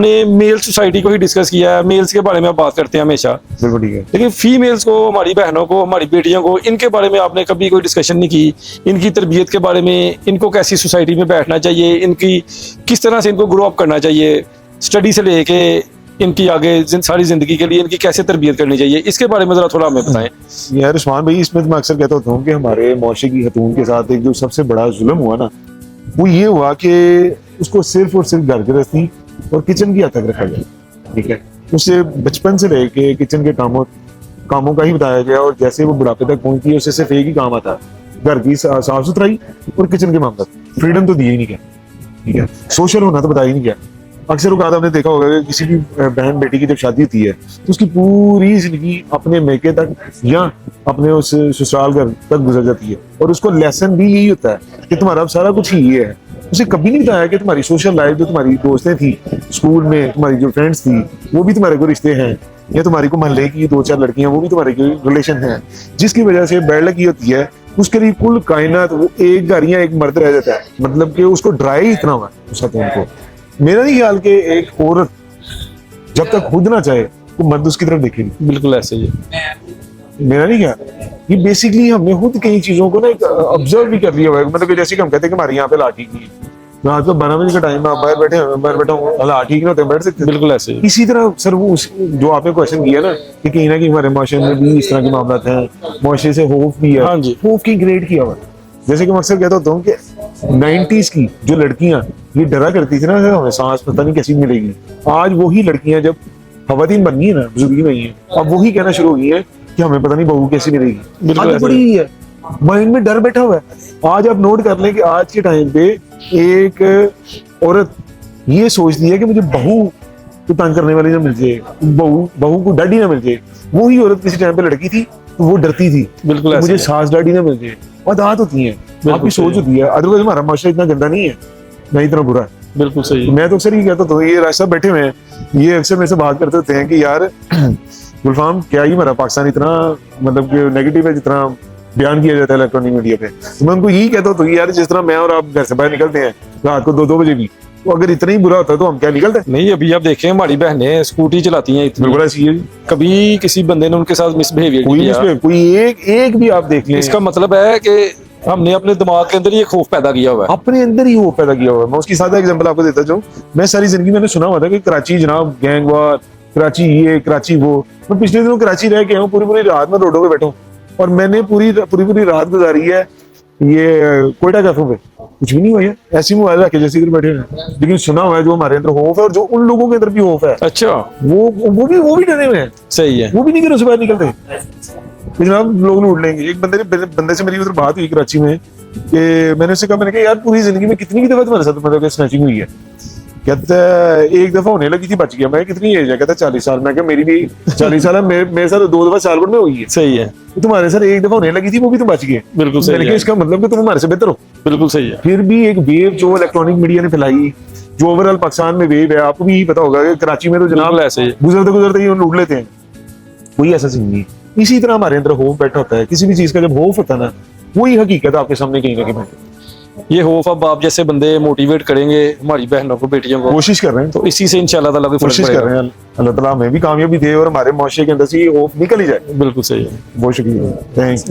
ने mail society को ही discuss किया है, मेल्स के बारे में आप बात करते हैं हमेशा, बिल्कुल ठीक है। लेकिन फीमेल्स को, हमारी बहनों को, हमारी बेटियों को, इनके बारे में आपने कभी कोई डिस्कशन नहीं की? इनकी तरबियत के बारे में, इनको कैसी सोसाइटी में बैठना चाहिए, इनकी किस तरह से इनको ग्रो अप करना चाहिए, स्टडी से लेके इनकी आगे सारी जिंदगी के लिए इनकी कैसे तरबियत करनी चाहिए, इसके बारे में जरा थोड़ा हमें बताएं। यार उस्मान भाई, इसमें तो मैं अक्सर कहता होता हूँ कि हमारे मुआशरे की खतून के साथ एक जो सबसे बड़ा जुल्म हुआ ना, वो ये हुआ कि उसको सिर्फ और सिर्फ घर गृहस्थी और किचन की हद तक रखा गया। ठीक है, उसे बचपन से लेके किचन के कामों का ही बताया गया, और जैसे वो बुढ़ापे तक पहुंची उसे सिर्फ एक ही काम आता है, घर की साफ सुथराई और किचन के मामला। फ्रीडम तो दिया ही नहीं गया। ठीक है, सोशल होना तो बताया ही नहीं गया। अक्सर औकात आपने देखा होगा कि किसी भी बहन बेटी की जब शादी होती है तो उसकी पूरी जिंदगी अपने मेके तक या अपने उस ससुराल घर तक गुजर जाती है, और उसको लेसन भी यही होता है कि तुम्हारा अब सारा कुछ ही ये है। उसे कभी नहीं बताया कि तुम्हारी सोशल लाइफ, जो तुम्हारी दोस्तें थी स्कूल में, तुम्हारी जो फ्रेंड्स थी, वो भी तुम्हारे को रिश्ते हैं, या तुम्हारी को मोहल्ले की 2-4 लड़कियां, वो भी तुम्हारे कोई रिलेशन है, जिसकी वजह से बैड लक होती है उसके लिए कुल कायनात वो एक घर या एक मर्द रह जाता है। मतलब कि उसको ड्राई इतना हुआ उस को। मेरा नहीं ख्याल कि एक औरत जब तक खुद ना चाहे वो मर्द उसकी तरफ देखेगी। बिल्कुल ऐसे ही मेरा नहीं ख्याल, ये बेसिकली हमने खुद कई चीजों को ना एक ऑब्जर्व भी कर लिया हुआ है। मतलब कि जैसे कि हम कहते हैं कि हमारे यहाँ पे लाठी की रात को 12 बजे का टाइम है, बाहर बैठा हूँ, लाठी की ना होते बैठ सकते। बिल्कुल ऐसे ही। इसी तरह सर वो जो आपने क्वेश्चन किया ना कि कहीं ना कहीं हमारे माशरे में भी इस तरह के मामला हैं, माशरे से खौफ भी है। हाँ जी। खौफ की ग्रेड किया हुआ है। जैसे कि मैं अक्सर कहता होता हूँ कि 90s की जो लड़कियां ये डरा करती थी ना, हमें सांस पता नहीं कैसी मिलेगी, आज वही लड़कियां जब खवातीन बन गई है ना, बुजुर्गी नहीं है, अब वही कहना शुरू हो गई है कि हमें पता नहीं बहू कैसी मिलेगी। आगे बड़ी है, माइंड में डर बैठा हुआ है। आज आप नोट कर लें कि आज के टाइम पे एक औरत ये सोचती है कि मुझे बहू को तंग करने वाली ना मिल जाए, बहू को डैडी ना मिल जाए। वही औरत किसी टाइम पे लड़की थी तो वो डरती थी बिल्कुल मुझे सास डैडी ना मिल जाए। आदत होती है, आपकी सोच होती है। अदरवाइज हमारा माशरा इतना गंदा नहीं है, ना इतना बुरा है। बिल्कुल सही। मैं तो अक्सर ये कहता था, ये रास्ता बैठे हुए हैं, ये अक्सर मेरे से बात करते होते हैं कि यार गुलफाम क्या ही हमारा पाकिस्तान इतना मतलब कि नेगेटिव है जितना बयान किया जाता है इलेक्ट्रॉनिक मीडिया पे। तो मैं उनको यही कहता हूँ यार, जिस तरह मैं और आप घर से बाहर निकलते हैं रात को 2-2 बजे भी, तो अगर इतना ही बुरा होता तो हम क्या निकलते? नहीं, अभी आप देखें हमारी बहनें स्कूटी चलाती हैं इतनी, बिल्कुल ऐसी है। कभी किसी बंदे ने उनके साथ मिसबिहेवियर किया, कोई एक भी आप देख लें, इसका मतलब है कि हमने अपने दिमाग के अंदर ये खौफ पैदा किया हुआ है। अपने अंदर ही वो पैदा किया हुआ है। मैं उसकी सादा एग्जांपल आपको देता जाऊं। मैं सारी जिंदगी मैंने सुना हुआ था कि कराची जनाब गैंग वार, कराची ये कराची वो। मैं पिछले दिनों कराची रह के आया हूँ, पूरी रात में रोडों पे बैठा हूँ, और मैंने पूरी रात गुजारी है ये कोयटा कैफे पे। कुछ भी नहीं हुआ है, ऐसी मोबाइल रखे जैसे इधर बैठे हैं। लेकिन सुना हुआ है जो हमारे अंदर खौफ है और जो उन लोगों के अंदर भी खौफ है। अच्छा, वो भी डरे हुए हैं। सही है। वो भी नहीं घरों से बाहर निकलते, जनाब लोग लूट लेंगे। एक बंदे से मेरी उधर बात हुई कराची में कि मैंने उससे कहा, मैंने कहा यार पूरी जिंदगी में कितनी दफा तुम्हारे साथ मतलब स्नैचिंग हुई है? कहता है एक दफा होने लगी थी, बच गया। मैं कितनी एज है? कहता 40 साल। मैं कहा मेरी भी 40 साल है, मेरे साथ 2 दफा साल भर में हुई है। सही है। तो तुम्हारे साथ एक दफा होने लगी थी, वो भी तुम बच गए। बिल्कुल सही है। इसका मतलब कि तुम हमारे से बेहतर हो। बिल्कुल सही है। फिर भी एक वेव जो इलेक्ट्रॉनिक मीडिया ने फैलाई, जो ओवरऑल पाकिस्तान में वेव है, आपको भी पता होगा कि कराची में तो जनाब ऐसे ही गुजरते ही लूट लेते हैं। कोई ऐसा सीन नहीं। इसी तरह हमारे अंदर खौफ बैठा होता है। किसी भी चीज का जब खौफ होता है ना, वही हकीकत आपके सामने कहीं ना कहीं बैठे। ये खौफ अब आप जैसे बंदे मोटिवेट करेंगे हमारी बहनों को, बेटियों को, कोशिश कर रहे हैं, तो इसी से इंशाल्लाह ताला कोशिश कर रहे हैं। अल्लाह ताला हमें भी कामयाबी दे और हमारे मुआशरे के अंदर से ये खौफ निकल ही जाए। बिल्कुल सही है। बहुत शुक्रिया, थैंक्स।